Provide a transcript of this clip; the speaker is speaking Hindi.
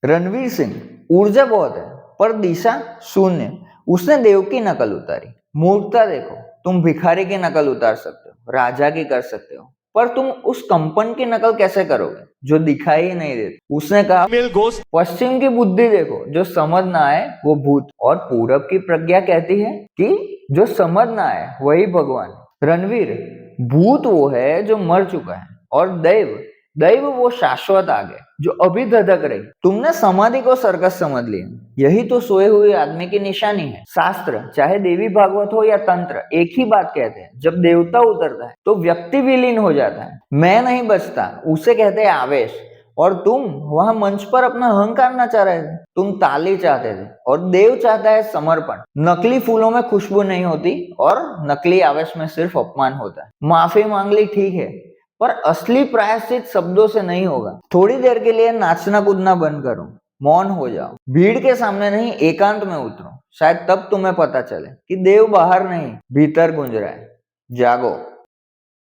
रणवीर सिंह, ऊर्जा बहुत है पर दिशा शून्य। उसने देव की नकल उतारी। मूर्खता देखो, तुम भिखारी की नकल उतार सकते हो, राजा की कर सकते हो, पर तुम उस कंपन की नकल कैसे करोगे जो दिखाई ही नहीं देती। उसने कहा पश्चिम की बुद्धि देखो, जो समझ ना आए वो भूत, और पूरब की प्रज्ञा कहती है कि जो समझ ना आए वही भगवान। रणवीर, भूत वो है जो मर चुका है, और दैव दैव वो शाश्वत आग है जो अभी धधक रही। तुमने समाधि को सर्कस समझ लिया। यही तो सोए हुए आदमी की निशानी है। शास्त्र चाहे देवी भागवत हो या तंत्र एक ही बात कहते हैं, जब देवता उतरता है तो व्यक्ति विलीन हो जाता है। मैं नहीं बचता, उसे कहते हैं आवेश। और तुम वहां मंच पर अपना अहंकार नचा रहे थे। तुम ताली चाहते थे और देव चाहता है समर्पण। नकली फूलों में खुशबू नहीं होती और नकली आवेश में सिर्फ अपमान होता है। माफी मांग ली ठीक है, पर असली प्रायश्चित शब्दों से नहीं होगा। थोड़ी देर के लिए नाचना कूदना बंद करो, मौन हो जाओ, भीड़ के सामने नहीं एकांत में उतरो। शायद तब तुम्हें पता चले कि देव बाहर नहीं भीतर गूंज रहा है। जागो।